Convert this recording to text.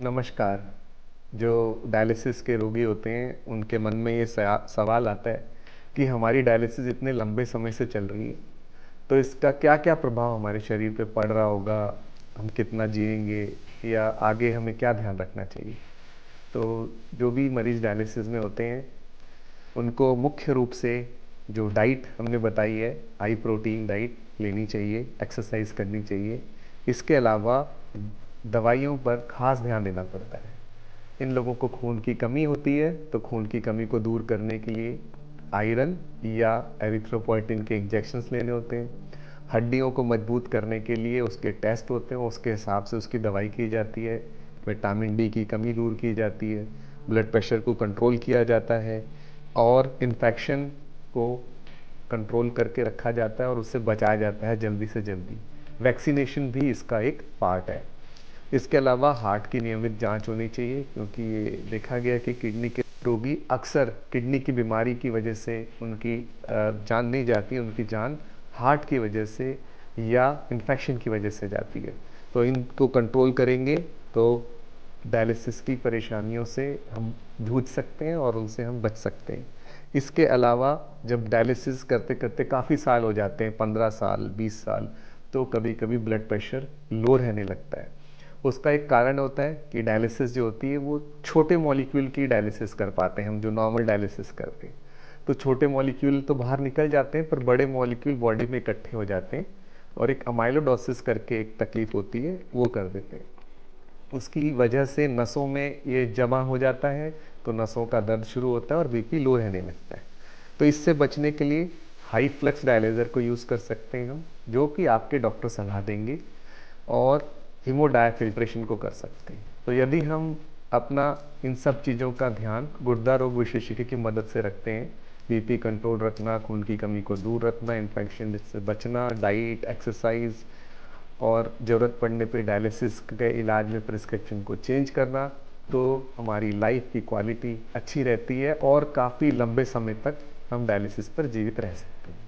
नमस्कार। जो डायलिसिस के रोगी होते हैं उनके मन में ये सवाल आता है कि हमारी डायलिसिस इतने लंबे समय से चल रही है, तो इसका क्या क्या प्रभाव हमारे शरीर पे पड़ रहा होगा, हम कितना जिएंगे या आगे हमें क्या ध्यान रखना चाहिए। तो जो भी मरीज़ डायलिसिस में होते हैं उनको मुख्य रूप से जो डाइट हमने बताई है, हाई प्रोटीन डाइट लेनी चाहिए, एक्सरसाइज करनी चाहिए। इसके अलावा दवाइयों पर खास ध्यान देना पड़ता है। इन लोगों को खून की कमी होती है, तो खून की कमी को दूर करने के लिए आयरन या एरिथ्रोपोइटिन के इंजेक्शंस लेने होते हैं। हड्डियों को मजबूत करने के लिए उसके टेस्ट होते हैं, उसके हिसाब से उसकी दवाई की जाती है। विटामिन डी की कमी दूर की जाती है, ब्लड प्रेशर को कंट्रोल किया जाता है और इन्फेक्शन को कंट्रोल करके रखा जाता है और उससे बचाया जाता है जल्दी से जल्दी। वैक्सीनेशन भी इसका एक पार्ट है। इसके अलावा हार्ट की नियमित जांच होनी चाहिए, क्योंकि ये देखा गया कि किडनी के रोगी अक्सर किडनी की बीमारी की वजह से उनकी जान नहीं जाती, उनकी जान हार्ट की वजह से या इन्फेक्शन की वजह से जाती है। तो इनको कंट्रोल करेंगे तो डायलिसिस की परेशानियों से हम जूझ सकते हैं और उनसे हम बच सकते हैं। इसके अलावा जब डायलिसिस करते करते काफ़ी साल हो जाते हैं, 15 साल 20 साल, तो कभी कभी ब्लड प्रेशर लो रहने लगता है। उसका एक कारण होता है कि डायलिसिस जो होती है वो छोटे मॉलिक्यूल की डायलिसिस कर पाते हैं हम, जो नॉर्मल डायलिसिस करते हैं। तो छोटे मॉलिक्यूल तो बाहर निकल जाते हैं, पर बड़े मॉलिक्यूल बॉडी में इकट्ठे हो जाते हैं और एक अमाइलोडोसिस करके एक तकलीफ होती है, वो कर देते हैं। उसकी वजह से नसों में ये जमा हो जाता है, तो नसों का दर्द शुरू होता है और बीपी लो रहने लगता है। तो इससे बचने के लिए हाई फ्लक्स डायलाइज़र को यूज़ कर सकते हैं हम, जो कि आपके डॉक्टर सलाह देंगे, और हीमोडायाफिल्ट्रेशन को कर सकते हैं। तो यदि हम अपना इन सब चीज़ों का ध्यान गुर्दा रोग विशेषज्ञ की मदद से रखते हैं, बीपी कंट्रोल रखना, खून की कमी को दूर रखना, इन्फेक्शन से बचना, डाइट, एक्सरसाइज और ज़रूरत पड़ने पे डायलिसिस के इलाज में प्रिस्क्रिप्शन को चेंज करना, तो हमारी लाइफ की क्वालिटी अच्छी रहती है और काफ़ी लंबे समय तक हम डायलिसिस पर जीवित रह सकते हैं।